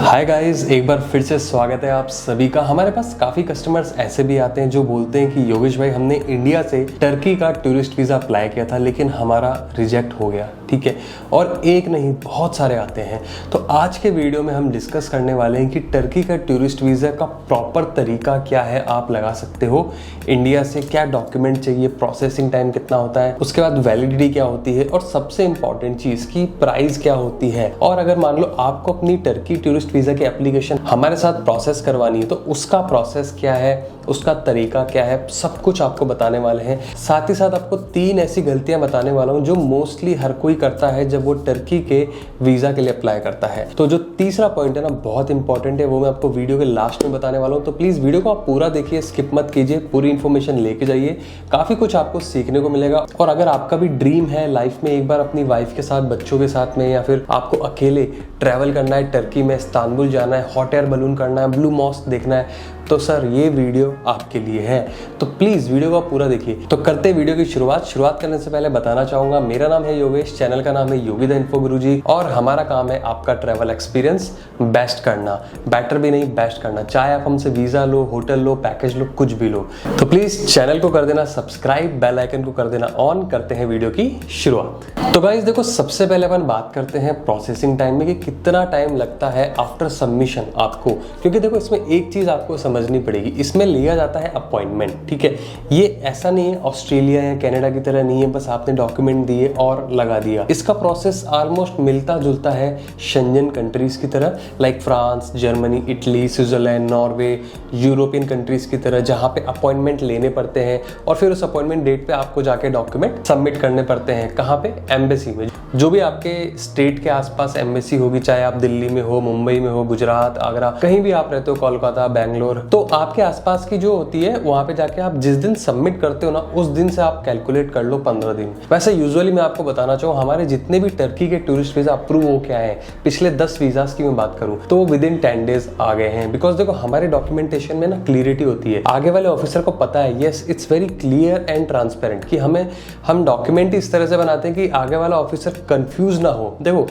Hi guys, एक बार फिर से स्वागत है आप सभी का। हमारे पास काफ़ी कस्टमर्स ऐसे भी आते हैं जो बोलते हैं कि योगेश भाई, हमने इंडिया से टर्की का टूरिस्ट वीज़ा अप्लाई किया था लेकिन हमारा रिजेक्ट हो गया। ठीक है, और एक नहीं बहुत सारे आते हैं। तो आज के वीडियो में हम डिस्कस करने वाले हैं कि टर्की का टूरिस्ट वीज़ा का प्रॉपर तरीका क्या है, आप लगा सकते हो इंडिया से, क्या डॉक्यूमेंट चाहिए, प्रोसेसिंग टाइम कितना होता है, उसके बाद वैलिडिटी क्या होती है, और सबसे इंपॉर्टेंट चीज़ की प्राइस क्या होती है। और अगर मान लो आपको अपनी टर्की टूरिस्ट वीज़ा की एप्लीकेशन हमारे साथ प्रोसेस करवानी है तो उसका प्रोसेस क्या है, उसका तरीका क्या है, सब कुछ आपको बताने वाले हैं। साथ ही साथ आपको 3 ऐसी गलतियां बताने वाला हूं जो मोस्टली हर कोई करता है जब वो टर्की के वीज़ा के लिए अप्लाई करता है। तो जो तीसरा पॉइंट है ना, बहुत इंपॉर्टेंट है, वो मैं आपको वीडियो के लास्ट में बताने वाला हूँ। तो प्लीज़ वीडियो को आप पूरा देखिए, स्किप मत कीजिए, पूरी इन्फॉर्मेशन लेके जाइए, काफ़ी कुछ आपको सीखने को मिलेगा। और अगर आपका भी ड्रीम है लाइफ में एक बार अपनी वाइफ के साथ, बच्चों के साथ में, या फिर आपको अकेले ट्रैवल करना है टर्की में, इस्तांबुल जाना है, हॉट एयर बलून करना है, ब्लू मॉस्क देखना है, तो सर ये वीडियो आपके लिए है। तो प्लीज़ वीडियो को पूरा देखिए। तो करते वीडियो की शुरुआत करने से पहले बताना चाहूँगा, मेरा नाम है योगेश, चैनल का नाम है योगी द इन्फो गुरुजी, और हमारा काम है आपका ट्रैवल एक्सपीरियंस बेस्ट करना, बेटर भी नहीं बेस्ट करना। चाहे आप हमसे वीज़ा लो, होटल लो, पैकेज लो, कुछ भी लो। तो प्लीज़ चैनल को कर देना सब्सक्राइब, बेल आइकन को कर देना ऑन। करते हैं वीडियो की शुरुआत। तो गाइस देखो, सबसे पहले अपन बात करते हैं प्रोसेसिंग टाइम में कि कितना टाइम लगता है आफ्टर सबमिशन आपको। क्योंकि देखो, इसमें एक चीज़ आपको समझनी पड़ेगी, इसमें लिया जाता है अपॉइंटमेंट। ठीक है, ये ऐसा नहीं है ऑस्ट्रेलिया या कनाडा की तरह नहीं है बस आपने डॉक्यूमेंट दिए और लगा दिया। इसका प्रोसेस ऑलमोस्ट मिलता जुलता है शेंजन कंट्रीज की तरह, like France, Germany, Italy, Switzerland, Norway, European countries की तरह, जहाँ पे अपॉइंटमेंट लेने पड़ते हैं और फिर उस अपॉइंटमेंट डेट पे आपको जाके डॉक्यूमेंट सबमिट करने पड़ते हैं। कहाँ पे? एम्बेसी में। जो भी आपके स्टेट के आसपास एम्बेसी होगी, चाहे आप दिल्ली में हो, मुंबई में हो, गुजरात, आगरा, कहीं भी आप रहते हो, कोलकाता, बैंगलोर, तो आपके आसपास की जो होती है वहां पे जाके आप जिस दिन सबमिट करते हो ना, उस दिन से आप कैलकुलेट कर लो 15 दिन। वैसे यूजुअली मैं आपको बताना चाहूँ, हमारे जितने भी टर्की के टूरिस्ट वीजा अप्रूव हो क्या है, पिछले 10 वीजास की मैं बात करूं तो वो विद इन 10 डेज आ गए हैं। बिकॉज देखो, हमारे डॉक्यूमेंटेशन में ना क्लियरिटी होती है, आगे वाले ऑफिसर को पता है, yes it's very clear and transparent, कि हम डॉक्यूमेंट इस तरह से बनाते हैं कि आगे वाला ऑफिसर कंफ्यूज ना हो। देखो,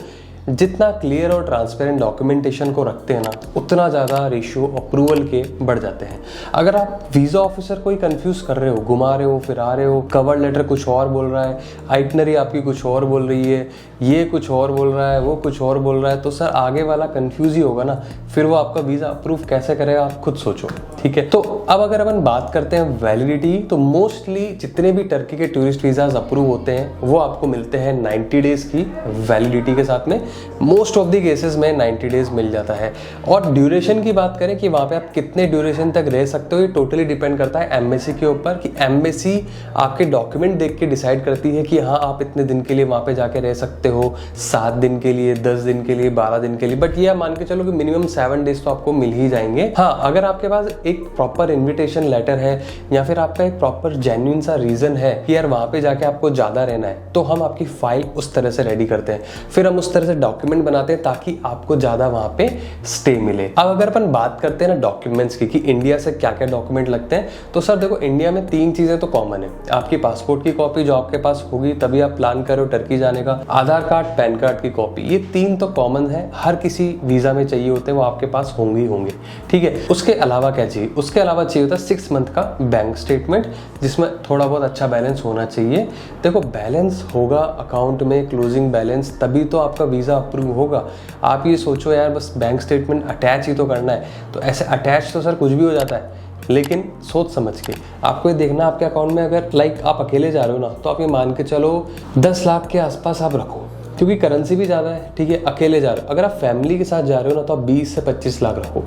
जितना क्लियर और ट्रांसपेरेंट डॉक्यूमेंटेशन को रखते हैं ना, उतना ज़्यादा रेशियो अप्रूवल के बढ़ जाते हैं। अगर आप वीज़ा ऑफिसर को ही कंफ्यूज कर रहे हो, घुमा रहे हो, फिरा रहे हो, कवर लेटर कुछ और बोल रहा है, आइटनरी आपकी कुछ और बोल रही है, ये कुछ और बोल रहा है, वो कुछ और बोल रहा है, तो सर आगे वाला कंफ्यूज ही होगा ना, फिर वो आपका वीज़ा अप्रूव कैसे करेगा, आप खुद सोचो। ठीक है, तो अब अगर अपन बात करते हैं वैलिडिटी, तो मोस्टली जितने भी टर्की के टूरिस्ट वीज़ाज अप्रूव होते हैं वो आपको मिलते हैं 90 डेज की वैलिडिटी के साथ में। मोस्ट ऑफ द केसेस में 90 डेज मिल जाता है। और ड्यूरेशन की बात करें कि वहाँ पे आप कितने ड्यूरेशन तक रह सकते हो, ये टोटली डिपेंड करता है एम्बेसी के ऊपर, कि एम्बेसी आपके डॉक्यूमेंट देख के डिसाइड करती है कि हाँ आप इतने दिन के लिए वहाँ पे जाके रह सकते हो, 7 दिन के लिए, 10 दिन के लिए, 12 दिन के लिए। बट ये मान के चलो कि मिनिमम 7 डेज तो आपको मिल ही जाएंगे। हाँ, अगर आपके पास एक प्रॉपर इन्विटेशन लेटर है या फिर आपका एक प्रॉपर जेन्युइन सा रीजन है कि यार वहाँ पे जाके आपको ज्यादा रहना है, तो हम आपकी फाइल उस तरह से रेडी करते हैं, फिर हम उस तरह से डॉक्यूमेंट बनाते हैं ताकि आपको ज्यादा वहां पे स्टे मिले। अब अगर अपन बात करते हैं ना डॉक्यूमेंट्स की, कि इंडिया से क्या क्या डॉक्यूमेंट लगते हैं, तो सर देखो, इंडिया में 3 चीजें तो कॉमन है। आपकी पासपोर्ट की कॉपी जो आपके पास होगी तभी आप प्लान करो टर्की जाने का, आधार कार्ड, पैन कार्ड की कॉपी, ये 3 तो कॉमन है, हर किसी वीजा में चाहिए होते हैं, वो आपके पास होंगे। ठीक है, उसके अलावा क्या चाहिए? उसके अलावा चाहिए होता है 6 मंथ का बैंक स्टेटमेंट, जिसमें थोड़ा बहुत अच्छा बैलेंस होना चाहिए। देखो, बैलेंस होगा अकाउंट में, क्लोजिंग बैलेंस, तभी तो आपका वीजा अप्रूव होगा। आप ये सोचो यार बस बैंक स्टेटमेंट अटैच ही तो करना है, तो ऐसे अटैच तो सर कुछ भी हो जाता है, लेकिन सोच समझ के आपको ये देखना, आपके अकाउंट में अगर लाइक आप अकेले जा रहे हो ना, तो आप ये मान के चलो 10 लाख के आसपास आप रखो, क्योंकि करेंसी भी ज़्यादा है। ठीक है, अकेले जा रहे हो। अगर आप फैमिली के साथ जा रहे हो ना, तो आप 20 से 25 लाख रखो।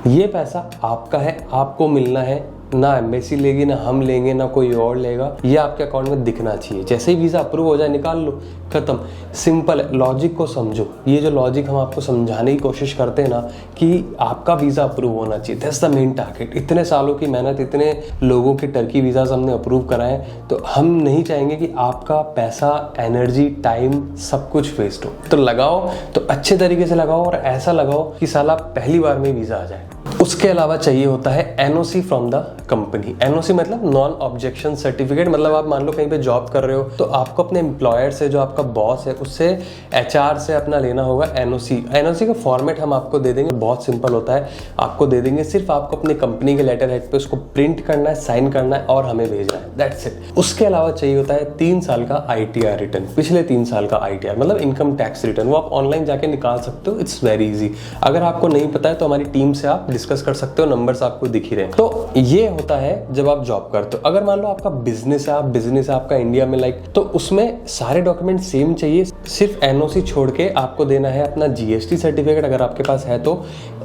ये पैसा आपका है, आपको मिलना है, ना एम्बेसी लेगी, ना हम लेंगे, ना कोई और लेगा, ये आपके अकाउंट में दिखना चाहिए। जैसे ही वीज़ा अप्रूव हो जाए, निकाल लो, खत्म। सिंपल है, लॉजिक को समझो। ये जो लॉजिक हम आपको समझाने की कोशिश करते हैं ना, कि आपका वीज़ा अप्रूव होना चाहिए, दैट्स द मेन टारगेट। इतने सालों की मेहनत, इतने लोगों के टर्की वीज़ाज हमने अप्रूव कराए, तो हम नहीं चाहेंगे कि आपका पैसा, एनर्जी, टाइम सब कुछ वेस्ट हो। तो लगाओ तो अच्छे तरीके से लगाओ, और ऐसा लगाओ कि साला पहली बार में वीज़ा आ जाए। उसके अलावा चाहिए होता है NOC from the company. NOC मतलब नॉन ऑब्जेक्शन सर्टिफिकेट। मतलब आप मान लो कहीं पे जॉब कर रहे हो तो आपको अपने एम्प्लॉयर से, जो आपका बॉस है, उससे एचआर से अपना लेना होगा एनओसी। एनओसी का फॉर्मेट हम आपको दे देंगे, बहुत सिंपल होता है, आपको दे देंगे। सिर्फ आपको अपने कंपनी के लेटर हेड पे उसको प्रिंट करना है, साइन करना है और हमें भेजना है, दैट्स इट। उसके अलावा चाहिए होता है 3 साल का आईटीआर रिटर्न, पिछले 3 साल का आईटीआर मतलब इनकम टैक्स रिटर्न। वो आप ऑनलाइन जाके निकाल सकते हो, इट्स वेरी इजी। अगर आपको नहीं पता है तो हमारी टीम से आप डिस्कस कर सकते हो, नंबर्स आपको दिख ही रहे हैं। तो ये होता है जब आप जॉब करते हो। अगर मान लो आपका बिजनेस है, आप बिजनेस है आपका इंडिया में लाइक, तो उसमें सारे डॉक्यूमेंट सेम चाहिए। सिर्फ एनओसी छोड़ के आपको देना है अपना जीएसटी सर्टिफिकेट अगर आपके पास है तो,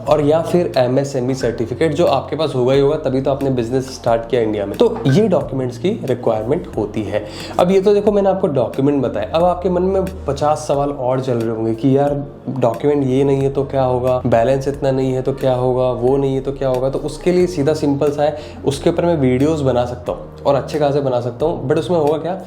और या फिर एमएसएमई सर्टिफिकेट जो आपके पास होगा ही होगा, तभी तो आपने बिजनेस स्टार्ट किया इंडिया में। तो ये डॉक्यूमेंट्स की रिक्वायरमेंट होती है। अब ये तो देखो मैंने आपको डॉक्यूमेंट बताया, अब आपके मन में 50 सवाल और चल रहे होंगे कि यार डॉक्यूमेंट ये नहीं है तो क्या होगा, बैलेंस इतना नहीं है तो क्या होगा, वो नहीं है तो क्या होगा। तो उसके लिए सीधा सिंपल सा है, उसके ऊपर मैं वीडियोस बना सकता हूँ और अच्छे खासे बना सकता हूँ, बट उसमें होगा क्या,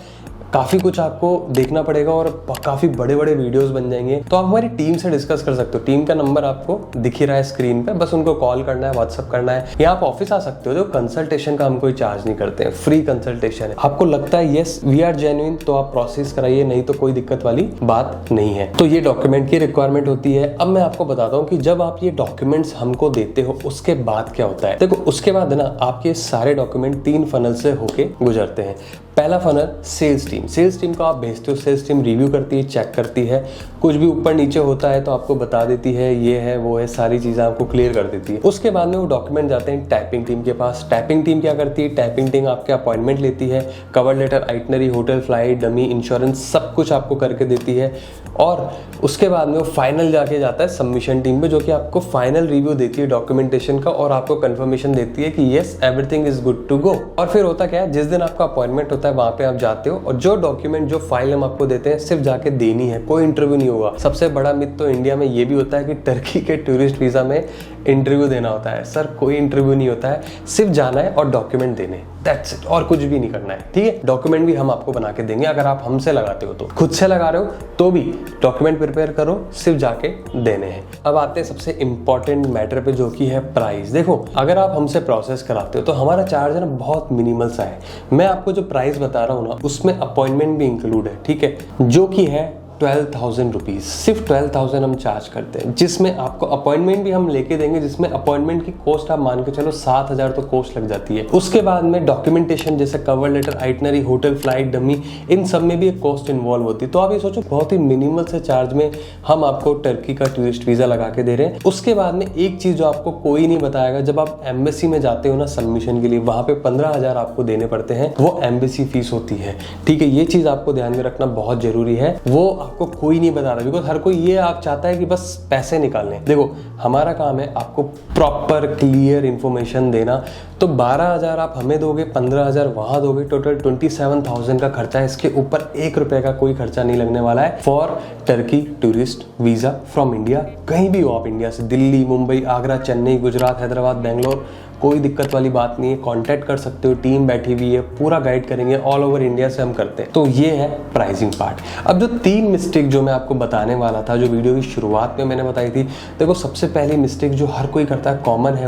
काफ़ी कुछ आपको देखना पड़ेगा और काफ़ी बड़े बड़े वीडियोस बन जाएंगे। तो आप हमारी टीम से डिस्कस कर सकते हो। टीम का नंबर आपको दिख ही रहा है स्क्रीन पे, बस उनको कॉल करना है, व्हाट्सअप करना है, या आप ऑफिस आ सकते हो। जो कंसल्टेशन का हम कोई चार्ज नहीं करते हैं, फ्री कंसल्टेशन है। आपको लगता है येस वी आर जेन्युइन तो आप प्रोसेस कराइए, नहीं तो कोई दिक्कत वाली बात नहीं है। तो ये डॉक्यूमेंट की रिक्वायरमेंट होती है। अब मैं आपको बताता हूँ कि जब आप ये डॉक्यूमेंट्स हमको देते हो उसके बाद क्या होता है। देखो उसके बाद ना आपके सारे डॉक्यूमेंट 3 फनल से होके गुजरते हैं। पहला funnel sales team. Sales team को आप भेजते हो, सेल्स टीम रिव्यू करती है, चेक करती है, कुछ भी ऊपर नीचे होता है तो आपको बता देती है, ये है वो है, सारी चीज़ें आपको क्लियर कर देती है। उसके बाद में वो डॉक्यूमेंट जाते हैं टाइपिंग टीम के पास। टाइपिंग टीम क्या करती है, टाइपिंग टीम आपके अपॉइंटमेंट लेती है, cover letter, itinerary, hotel, flight, dummy, insurance सब कुछ आपको करके देती है। और उसके बाद में वो फाइनल जाके जाता है सबमिशन टीम पे, जो कि आपको फाइनल रिव्यू देती है डॉक्यूमेंटेशन का और आपको कंफर्मेशन देती है कि yes everything is good to go. और फिर होता क्या है, जिस दिन आपका अपॉइंटमेंट होता है वहां पे आप जाते हो और जो डॉक्यूमेंट, जो फाइल हम आपको देते हैं सिर्फ जाके देनी है, कोई इंटरव्यू नहीं होगा। सबसे बड़ा मिथ तो इंडिया में ये भी होता है कि टर्की के टूरिस्ट वीजा में इंटरव्यू देना होता है। सर कोई इंटरव्यू नहीं होता है, सिर्फ जाना है और डॉक्यूमेंट देने, दैट्स इट, और कुछ भी नहीं करना है। ठीक है, डॉक्यूमेंट भी हम आपको बना के देंगे अगर आप हमसे लगाते हो तो। खुद से लगा रहे हो तो भी डॉक्यूमेंट प्रिपेयर करो, सिर्फ जाके देने हैं। अब आते हैं सबसे इंपॉर्टेंट मैटर पे, जो कि है प्राइस। देखो अगर आप हमसे प्रोसेस कराते हो तो हमारा चार्ज है ना बहुत मिनिमल सा है। मैं आपको जो प्राइस बता रहा हूँ ना उसमें अपॉइंटमेंट भी इंक्लूड है, ठीक है, जो कि है 12,000 रुपीज। सिर्फ 12,000 हम चार्ज करते हैं, जिसमें आपको अपॉइंटमेंट भी हम लेके देंगे, जिसमें अपॉइंटमेंट की कॉस्ट आप मान के चलो 7,000 तो कॉस्ट लग जाती है। उसके बाद में डॉक्यूमेंटेशन जैसे cover letter, itinerary, hotel, flight, dummy, इन सब में भी एक कॉस्ट इन्वॉल्व होती है। तो आप ये सोचो बहुत ही मिनिमल से चार्ज में हम आपको टर्की का टूरिस्ट वीजा लगा के दे रहे हैं। उसके बाद में एक चीज जो आपको कोई नहीं बताएगा, जब आप एम्बेसी में जाते हो ना सबमिशन के लिए, वहां पे 15,000 आपको देने पड़ते हैं, वो एम्बेसी फीस होती है। ठीक है, ये चीज आपको ध्यान में रखना बहुत जरूरी है। वो आपको कोई नहीं बता रहा, बिकॉज हर कोई ये आप चाहता है कि बस पैसे निकालने। देखो हमारा काम है आपको प्रॉपर क्लियर इंफॉर्मेशन देना। तो 12,000 आप हमें दोगे, 15,000 वहां दोगे, टोटल 27,000 का खर्चा है। इसके ऊपर 1 रुपए का कोई खर्चा नहीं लगने वाला है for Turkey tourist visa from India. कहीं भी हो आप इंडिया से, दिल्ली, मुंबई, आगरा, चेन्नई, गुजरात, हैदराबाद, बेंगलोर, कोई दिक्कत वाली बात नहीं है। कांटेक्ट कर सकते हो, टीम बैठी हुई है, पूरा गाइड करेंगे, ऑल ओवर इंडिया से हम करते हैं। तो ये है प्राइसिंग पार्ट। अब जो 3 मिस्टेक जो मैं आपको बताने वाला था, जो वीडियो की शुरुआत में मैंने बताई थी, देखो सबसे पहली मिस्टेक जो हर कोई करता है, कॉमन है,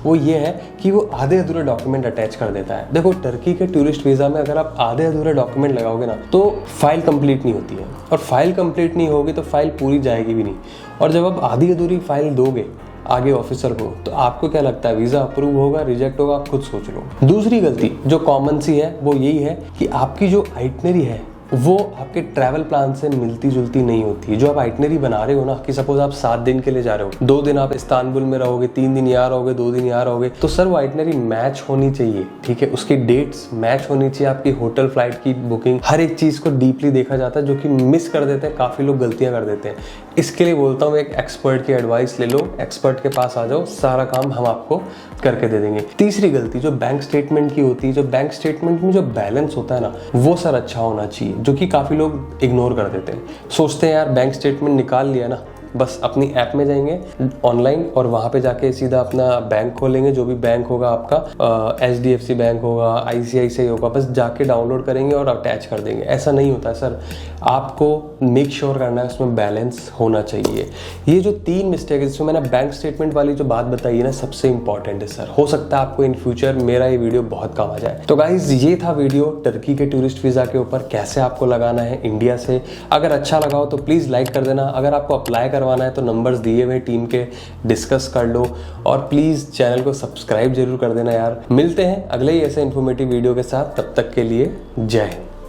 वो ये है कि वो आधे अधूरे डॉक्यूमेंट अटैच कर देता है। देखो टर्की के टूरिस्ट वीजा में अगर आप आधे अधूरे डॉक्यूमेंट लगाओगे ना तो फाइल कंप्लीट नहीं होती है, और फाइल कंप्लीट नहीं होगी तो फाइल पूरी जाएगी भी नहीं। और जब आप आधी अधूरी फाइल दोगे आगे ऑफिसर को, तो आपको क्या लगता है वीजा अप्रूव होगा, रिजेक्ट होगा, आप खुद सोच लो। दूसरी गलती जो कॉमन सी है वो यही है कि आपकी जो आइटनरी है वो आपके ट्रैवल प्लान से मिलती जुलती नहीं होती है। जो आप आइटनरी बना रहे हो ना, कि सपोज आप 7 दिन के लिए जा रहे हो, 2 दिन आप इस्तांबुल में रहोगे, 3 दिन यहाँ रहोगे, 2 दिन यहाँ रहोगे, तो सर वो आइटनरी मैच होनी चाहिए। ठीक है, उसकी डेट्स मैच होनी चाहिए, आपकी होटल, फ्लाइट की बुकिंग, हर एक चीज को डीपली देखा जाता है, जो कि मिस कर देते हैं, काफी लोग गलतियां कर देते हैं। इसके लिए बोलता हूँ एक एक्सपर्ट की एडवाइस ले लो, एक्सपर्ट के पास आ जाओ, सारा काम हम आपको करके दे देंगे। तीसरी गलती जो बैंक स्टेटमेंट की होती है, जो बैंक स्टेटमेंट में जो बैलेंस होता है ना, वो सर अच्छा होना चाहिए, जो कि काफी लोग इग्नोर कर देते हैं। सोचते हैं यार बैंक स्टेटमेंट निकाल लिया ना बस अपनी ऐप में जाएंगे ऑनलाइन और वहाँ पे जाके सीधा अपना बैंक खोलेंगे, जो भी बैंक होगा आपका, HDFC बैंक होगा, ICICI होगा, बस जाके डाउनलोड करेंगे और अटैच कर देंगे। ऐसा नहीं होता सर, आपको मेक श्योर करना है उसमें बैलेंस होना चाहिए। ये जो 3 मिस्टेक है जिसमें मैंने बैंक स्टेटमेंट वाली जो बात बताई है ना, सबसे इंपॉर्टेंट है सर। हो सकता है आपको इन फ्यूचर मेरा ये वीडियो बहुत काम आ जाए। तो गाइज ये था वीडियो टर्की के टूरिस्ट वीज़ा के ऊपर, कैसे आपको लगाना है इंडिया से। अगर अच्छा लगा हो तो प्लीज़ लाइक कर देना। अगर आपको अप्लाई करवाना है तो नंबर्स दिए हुए टीम के, डिस्कस कर लो और प्लीज़ चैनल को सब्सक्राइब जरूर कर देना यार। मिलते हैं अगले ही ऐसे इन्फॉर्मेटिव वीडियो के साथ, तब तक के लिए जय हिंद।